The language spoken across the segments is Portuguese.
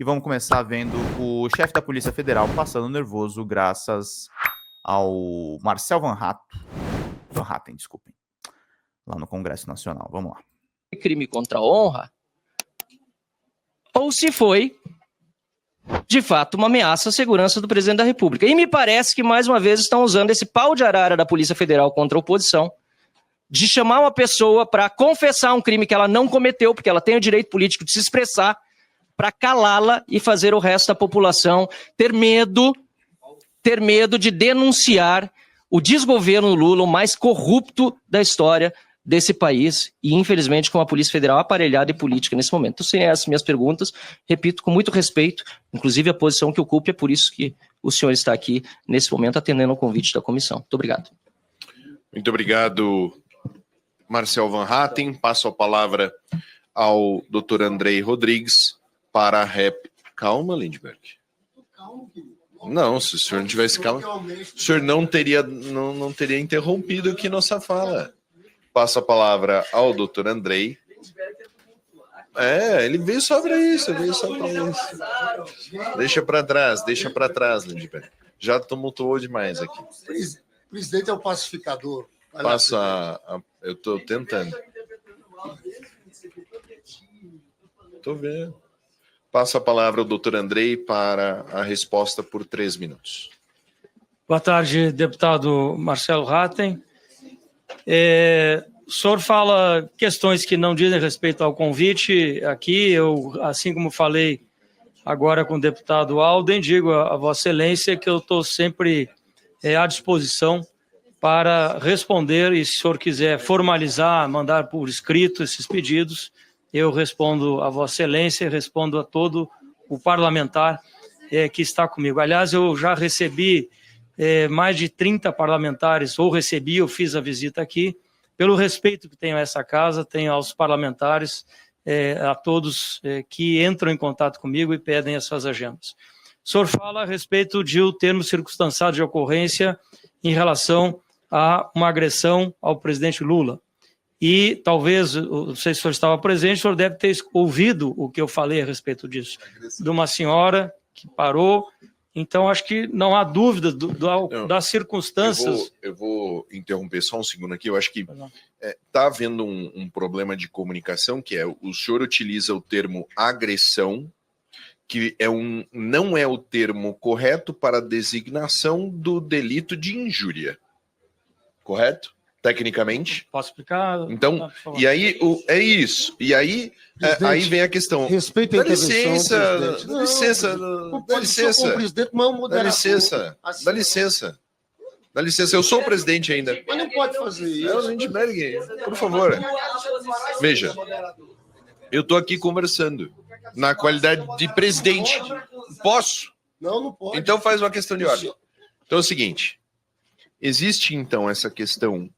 E vamos começar vendo o chefe da Polícia Federal passando nervoso graças ao Marcel Van Hatten, desculpem, lá no Congresso Nacional. Vamos lá. Crime contra a honra, ou se foi, de fato, uma ameaça à segurança do presidente da República. E me parece que, mais uma vez, estão usando esse pau de arara da Polícia Federal contra a oposição, de chamar uma pessoa para confessar um crime que ela não cometeu, porque ela tem o direito político de se expressar, para calá-la e fazer o resto da população ter medo de denunciar o desgoverno Lula, o mais corrupto da história desse país, e infelizmente com a Polícia Federal aparelhada e política nesse momento. Então, sem essas minhas perguntas, repito com muito respeito, inclusive a posição que ocupe, é por isso que o senhor está aqui nesse momento atendendo ao convite da comissão. Muito obrigado. Muito obrigado, Marcel Van Hatten. Passo a palavra ao Dr. Andrei Rodrigues para a réplica. Calma, Lindbergh. Não, se o senhor não tivesse calma, o senhor não teria interrompido aqui nossa fala. Passo a palavra ao Dr. Andrei. Ele veio só para isso, Deixa para trás, Lindbergh. Já tumultuou demais aqui. O presidente é o pacificador. Eu estou tentando. Estou vendo. Passo a palavra ao doutor Andrei para a resposta por 3 minutos. Boa tarde, deputado Marcelo Hatten. O senhor fala questões que não dizem respeito ao convite. Aqui, eu, assim como falei agora com o deputado Alden, digo a Vossa Excelência que eu estou sempre à disposição para responder, e se o senhor quiser formalizar, mandar por escrito esses pedidos, eu respondo a Vossa Excelência e respondo a todo o parlamentar que está comigo. Aliás, eu já recebi mais de 30 parlamentares, eu fiz a visita aqui, pelo respeito que tenho a essa casa, tenho aos parlamentares, a todos que entram em contato comigo e pedem as suas agendas. O senhor fala a respeito de o termo circunstanciado de ocorrência em relação a uma agressão ao presidente Lula. E talvez, não sei se o senhor estava presente, o senhor deve ter ouvido o que eu falei a respeito disso, de uma senhora que parou. Então, acho que não há dúvida das circunstâncias. Eu vou interromper só um segundo aqui. Eu acho que está havendo um problema de comunicação, que é o senhor utiliza o termo agressão, que não é o termo correto para a designação do delito de injúria. Correto? Tecnicamente? Posso explicar? Então, e aí, é isso. E aí, aí vem a questão. Respeito a intervenção, Dá licença. O presidente não é um moderador. Dá licença, eu sou o presidente ainda. Mas não pode fazer isso. Não, Lindbergh, por favor. Veja, eu estou aqui conversando na qualidade de presidente. Posso? Não pode. Então faz uma questão de ordem. Então é o seguinte, existe então essa questão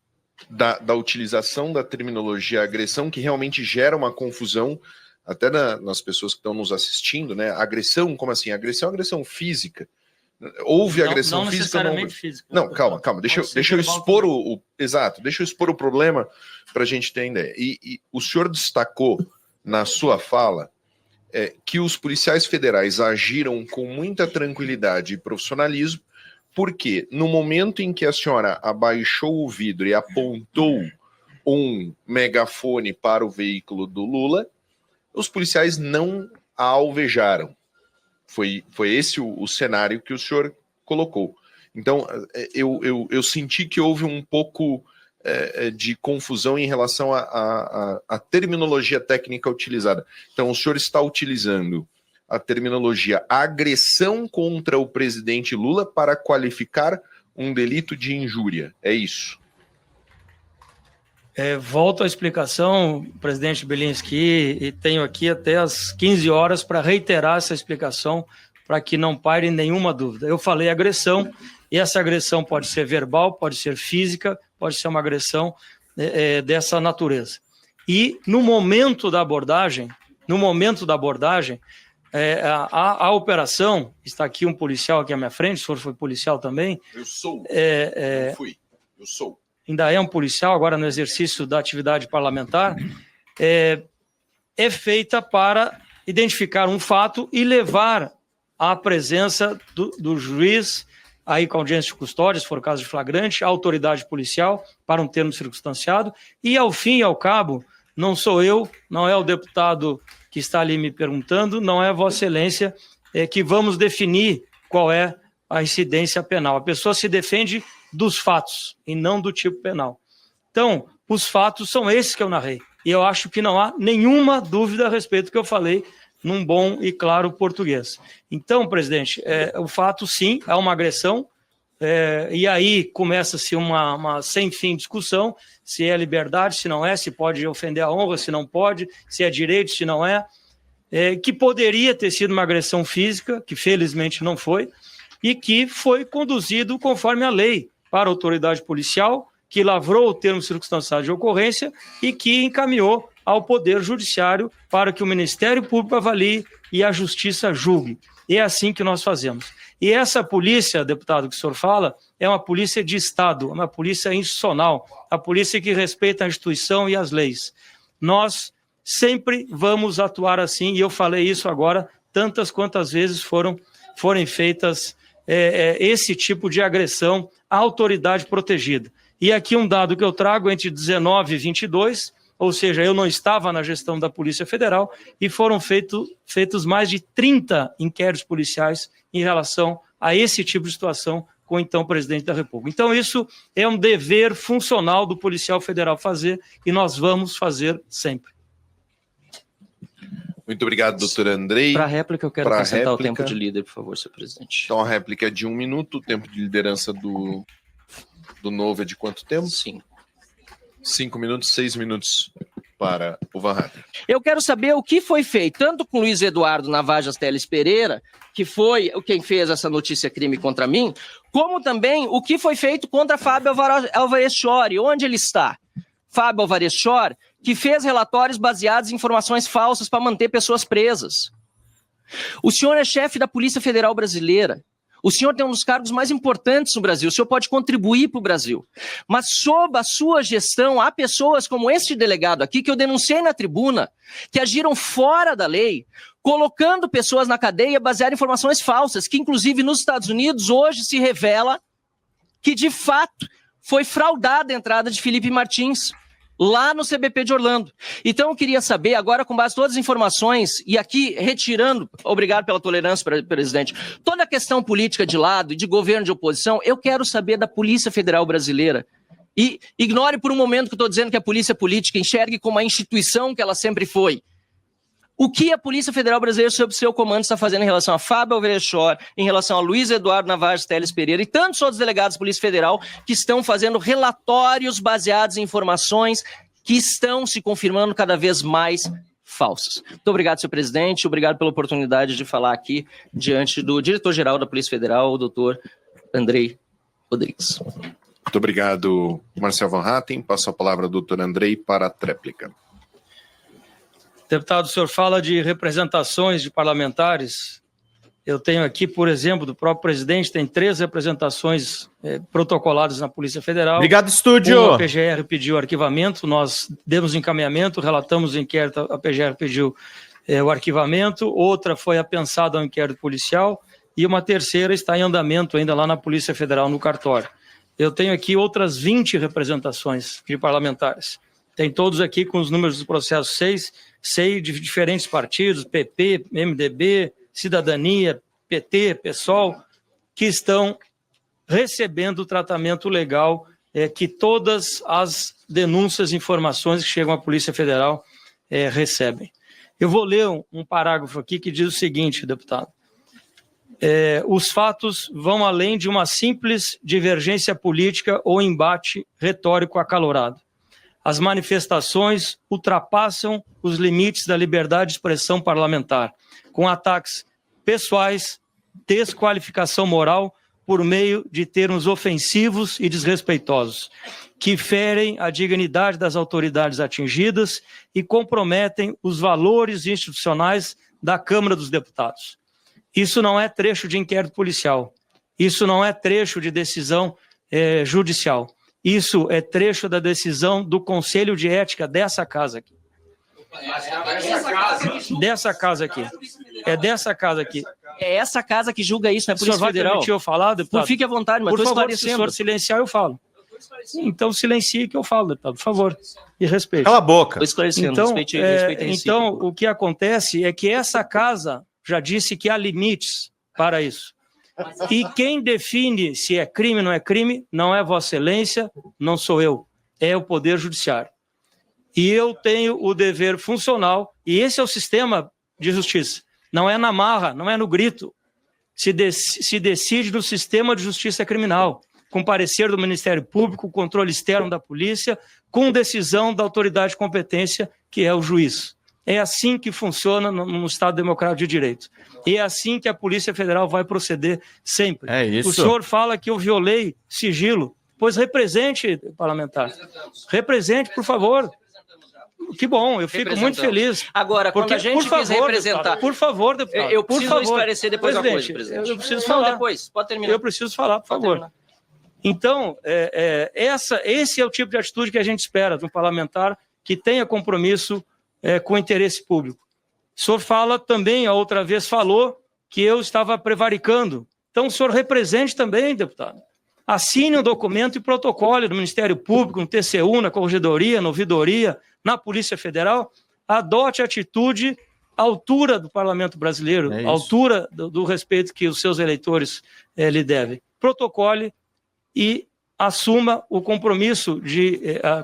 da utilização da terminologia agressão, que realmente gera uma confusão, até nas pessoas que estão nos assistindo, né? Agressão, como assim? Agressão física. Houve agressão física? Não, calma. Deixa eu expor deixa eu expor o problema para a gente ter ideia. E o senhor destacou na sua fala que os policiais federais agiram com muita tranquilidade e profissionalismo, porque no momento em que a senhora abaixou o vidro e apontou um megafone para o veículo do Lula, os policiais não a alvejaram. Foi esse o cenário que o senhor colocou. Então, eu senti que houve um pouco de confusão em relação à terminologia técnica utilizada. Então, o senhor está utilizando a terminologia agressão contra o presidente Lula para qualificar um delito de injúria. É isso? Volto à explicação, presidente Bellinski, e tenho aqui até as 15 horas para reiterar essa explicação, para que não paire nenhuma dúvida. Eu falei agressão, e essa agressão pode ser verbal, pode ser física, pode ser uma agressão dessa natureza. E no momento da abordagem, a operação, está aqui um policial aqui à minha frente, o senhor foi policial também. Eu sou. Eu sou. Ainda é um policial, agora no exercício da atividade parlamentar, é feita para identificar um fato e levar à presença do juiz, aí com audiência de custódia, se for caso de flagrante, a autoridade policial, para um termo circunstanciado, e ao fim e ao cabo, não sou eu, não é o deputado que está ali me perguntando, não é Vossa Excelência, que vamos definir qual é a incidência penal. A pessoa se defende dos fatos e não do tipo penal. Então, os fatos são esses que eu narrei. E eu acho que não há nenhuma dúvida a respeito do que eu falei num bom e claro português. Então, presidente, o fato, sim, é uma agressão, e aí começa-se uma sem fim discussão, se é liberdade, se não é, se pode ofender a honra, se não pode, se é direito, se não é, que poderia ter sido uma agressão física, que felizmente não foi, e que foi conduzido conforme a lei para a autoridade policial, que lavrou o termo circunstanciado de ocorrência e que encaminhou ao Poder Judiciário para que o Ministério Público avalie e a Justiça julgue. E é assim que nós fazemos. E essa polícia, deputado, que o senhor fala, é uma polícia de Estado, uma polícia institucional, a polícia que respeita a instituição e as leis. Nós sempre vamos atuar assim, e eu falei isso agora, tantas quantas vezes forem feitas esse tipo de agressão à autoridade protegida. E aqui um dado que eu trago entre 19 e 22, ou seja, eu não estava na gestão da Polícia Federal, e foram feitos mais de 30 inquéritos policiais em relação a esse tipo de situação com o então presidente da República. Então isso é um dever funcional do policial federal fazer, e nós vamos fazer sempre. Muito obrigado, doutor Andrei. Para a réplica, eu quero acrescentar o tempo de líder, por favor, senhor presidente. Então, a réplica é de 1 minuto, o tempo de liderança do novo é de quanto tempo? 5 minutos, 6 minutos para o Van Hatten. Eu quero saber o que foi feito, tanto com Luiz Eduardo Navajas Teles Pereira, que foi quem fez essa notícia crime contra mim, como também o que foi feito contra Fábio Alvarez Chori, onde ele está. Fábio Alvarez Chori, que fez relatórios baseados em informações falsas para manter pessoas presas. O senhor é chefe da Polícia Federal Brasileira. O senhor tem um dos cargos mais importantes no Brasil. O senhor pode contribuir para o Brasil. Mas sob a sua gestão, há pessoas como este delegado aqui, que eu denunciei na tribuna, que agiram fora da lei, colocando pessoas na cadeia baseadas em informações falsas, que inclusive nos Estados Unidos hoje se revela que de fato foi fraudada a entrada de Felipe Martins lá no CBP de Orlando. Então eu queria saber, agora com base em todas as informações, e aqui retirando, obrigado pela tolerância, presidente, toda a questão política de lado e de governo de oposição, eu quero saber da Polícia Federal Brasileira. E ignore por um momento que eu estou dizendo que a polícia política, enxergue como a instituição que ela sempre foi. O que a Polícia Federal Brasileira, sob seu comando, está fazendo em relação a Fábio Alvarez Chori, em relação a Luiz Eduardo Navajas Teles Pereira e tantos outros delegados da Polícia Federal que estão fazendo relatórios baseados em informações que estão se confirmando cada vez mais falsas. Muito obrigado, senhor presidente. Obrigado pela oportunidade de falar aqui diante do diretor-geral da Polícia Federal, o doutor Andrei Rodrigues. Muito obrigado, Marcel Van Hatten. Passo a palavra ao doutor Andrei para a tréplica. Deputado, o senhor fala de representações de parlamentares. Eu tenho aqui, por exemplo, do próprio presidente, tem 3 representações protocoladas na Polícia Federal. Obrigado, estúdio! Uma, a PGR pediu arquivamento, nós demos encaminhamento, relatamos o inquérito, a PGR pediu o arquivamento, outra foi apensada ao inquérito policial, e uma terceira está em andamento ainda lá na Polícia Federal, no cartório. Eu tenho aqui outras 20 representações de parlamentares. Tem todos aqui com os números do processo 6 de diferentes partidos, PP, MDB, Cidadania, PT, PSOL, que estão recebendo o tratamento legal que todas as denúncias e informações que chegam à Polícia Federal recebem. Eu vou ler um parágrafo aqui que diz o seguinte, deputado. Os fatos vão além de uma simples divergência política ou embate retórico acalorado. As manifestações ultrapassam os limites da liberdade de expressão parlamentar, com ataques pessoais, desqualificação moral por meio de termos ofensivos e desrespeitosos, que ferem a dignidade das autoridades atingidas e comprometem os valores institucionais da Câmara dos Deputados. Isso não é trecho de inquérito policial, isso não é trecho de decisão judicial. Isso é trecho da decisão do Conselho de Ética dessa casa aqui. Dessa casa aqui. É dessa casa aqui. É essa casa que julga isso, não é O Polícia senhor vai Federal. permitir eu falar, deputado? Fique à vontade, mas Por estou favor, se o esclarecendo. senhor silenciar, eu falo. Então, silencie que eu falo, deputado, por favor. E respeite. Cala a boca. Estou esclarecendo, Então, respeite então, o que acontece é que essa casa já disse que há limites para isso. E quem define se é crime ou não é crime, não é Vossa Excelência, não sou eu, é o Poder Judiciário. E eu tenho o dever funcional, e esse é o sistema de justiça. Não é na marra, não é no grito. Se decide no sistema de justiça criminal, com parecer do Ministério Público, controle externo da polícia, com decisão da autoridade de competência, que é o juiz. É assim que funciona no Estado Democrático de Direito. E é assim que a Polícia Federal vai proceder sempre. É isso. O senhor fala que eu violei sigilo, pois represente, parlamentar. Represente, por favor. Que bom, eu fico muito feliz. Agora, quando a gente quis representar... Deputado, por favor, deputado. Eu preciso por favor. esclarecer depois a coisa, presidente. Eu preciso falar. Depois, pode terminar. Eu preciso falar, por favor. Então, esse é o tipo de atitude que a gente espera de um parlamentar que tenha compromisso com o interesse público. O senhor fala também, a outra vez falou, que eu estava prevaricando. Então, o senhor represente também, deputado. Assine um documento e protocolo do Ministério Público, no TCU, na Corregedoria, na Ouvidoria, na Polícia Federal, adote a atitude à altura do Parlamento Brasileiro, à altura do respeito que os seus eleitores lhe devem. Protocole e assuma o compromisso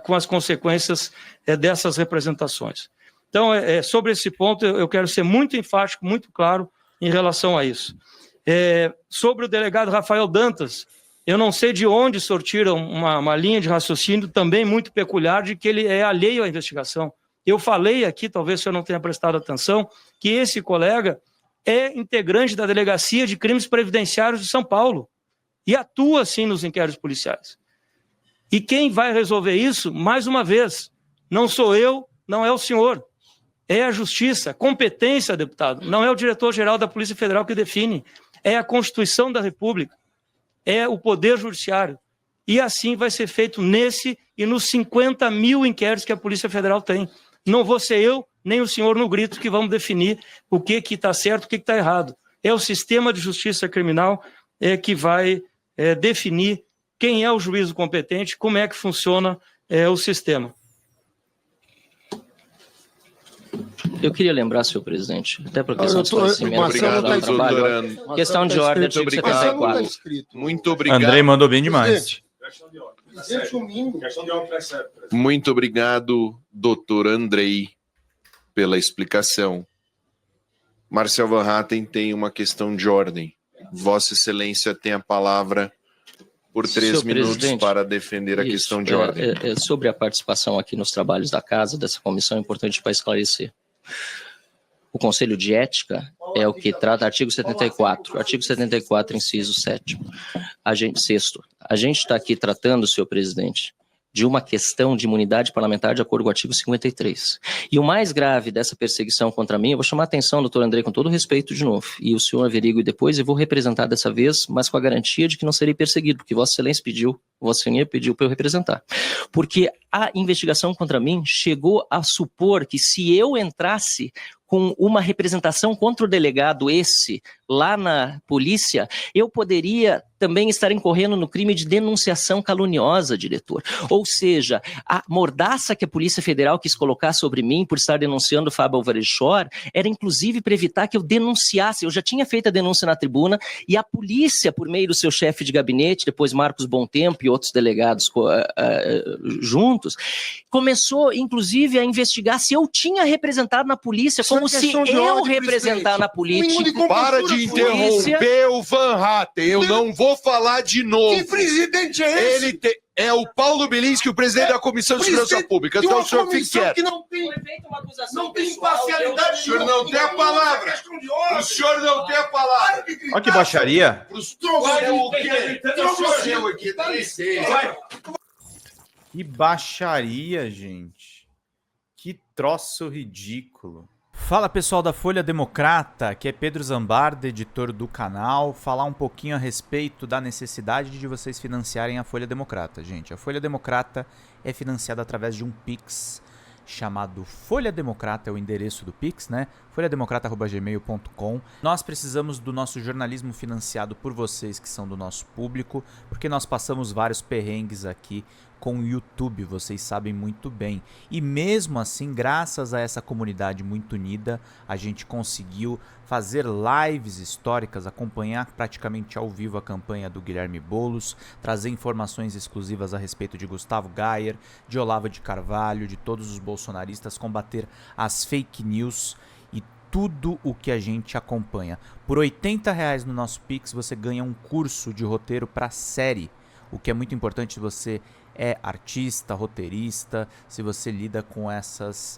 com as consequências dessas representações. Então, sobre esse ponto, eu quero ser muito enfático, muito claro em relação a isso. Sobre o delegado Rafael Dantas, eu não sei de onde sortiram uma linha de raciocínio também muito peculiar de que ele é alheio à investigação. Eu falei aqui, talvez o senhor não tenha prestado atenção, que esse colega é integrante da Delegacia de Crimes Previdenciários de São Paulo e atua, sim, nos inquéritos policiais. E quem vai resolver isso, mais uma vez, não sou eu, não é o senhor. É a Justiça, competência, deputado. Não é o diretor-geral da Polícia Federal que define. É a Constituição da República. É o Poder Judiciário. E assim vai ser feito nesse e nos 50 mil inquéritos que a Polícia Federal tem. Não vou ser eu, nem o senhor no grito que vamos definir o que está certo e o que está errado. É o sistema de justiça criminal que vai definir quem é o juízo competente, como é que funciona o sistema. Eu queria lembrar, senhor presidente, até por questão de esclarecimento. Obrigado, doutor. Questão de ordem, artigo 74. Muito obrigado. Andrei mandou bem demais. Muito obrigado, doutor Andrei, pela explicação. Marcel Van Hatten tem uma questão de ordem. Vossa Excelência tem a palavra por 3 minutos para defender a questão de ordem. Sobre a participação aqui nos trabalhos da casa, dessa comissão, é importante para esclarecer. O Conselho de Ética é o que trata artigo 74. Artigo 74, inciso 7º. Sexto, a gente está aqui tratando, senhor presidente, de uma questão de imunidade parlamentar de acordo com o artigo 53. E o mais grave dessa perseguição contra mim, eu vou chamar a atenção, doutor André, com todo respeito de novo, e o senhor averigue depois, eu vou representar dessa vez, mas com a garantia de que não serei perseguido, porque Vossa Excelência pediu para eu representar. Porque a investigação contra mim chegou a supor que se eu entrasse com uma representação contra o delegado lá na polícia, eu poderia também estar incorrendo no crime de denunciação caluniosa, diretor. Ou seja, a mordaça que a Polícia Federal quis colocar sobre mim por estar denunciando o Fábio Alvarez Shor era inclusive para evitar que eu denunciasse. Eu já tinha feito a denúncia na tribuna e a polícia, por meio do seu chefe de gabinete, depois Marcos Bontempo e outros delegados juntos, começou inclusive a investigar se eu tinha representado na polícia, como se eu representar na política. Para de interromper o Van Hatten, eu não vou falar de novo. Que presidente é esse? É o Paulo Bilinski, o presidente da Comissão de Segurança Pública. Então o senhor fique quieto. Que não tem imparcialidade. O senhor não tem a palavra. O senhor não tem a palavra. Olha que baixaria. Que baixaria, gente. Que troço ridículo. Fala pessoal da Folha Democrata, que é Pedro Zambarda, editor do canal, falar um pouquinho a respeito da necessidade de vocês financiarem a Folha Democrata. Gente, a Folha Democrata é financiada através de um Pix chamado Folha Democrata, é o endereço do Pix, né? folhademocrata@gmail.com. Nós precisamos do nosso jornalismo financiado por vocês que são do nosso público, porque nós passamos vários perrengues aqui com o YouTube, vocês sabem muito bem. E mesmo assim, graças a essa comunidade muito unida, a gente conseguiu fazer lives históricas, acompanhar praticamente ao vivo a campanha do Guilherme Boulos, trazer informações exclusivas a respeito de Gustavo Gayer, de Olavo de Carvalho, de todos os bolsonaristas, combater as fake news e tudo o que a gente acompanha. Por R$80 no nosso Pix você ganha um curso de roteiro para série, o que é muito importante se você é artista, roteirista, se você lida com essas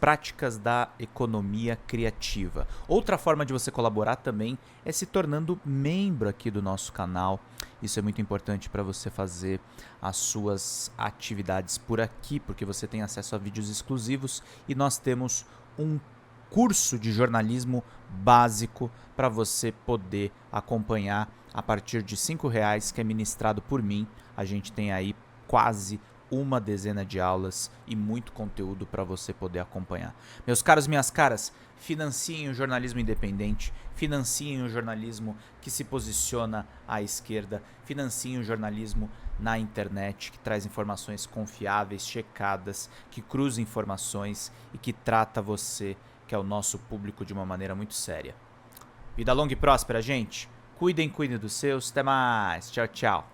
práticas da economia criativa. Outra forma de você colaborar também é se tornando membro aqui do nosso canal. Isso é muito importante para você fazer as suas atividades por aqui, porque você tem acesso a vídeos exclusivos e nós temos um curso de jornalismo básico para você poder acompanhar a partir de R$5, que é ministrado por mim. A gente tem aí quase uma dezena de aulas e muito conteúdo para você poder acompanhar. Meus caros, minhas caras, financiem o jornalismo independente, financiem o jornalismo que se posiciona à esquerda, financiem o jornalismo na internet, que traz informações confiáveis, checadas, que cruza informações e que trata você, que é o nosso público, de uma maneira muito séria. Vida longa e próspera, gente. Cuidem dos seus. Até mais. Tchau, tchau.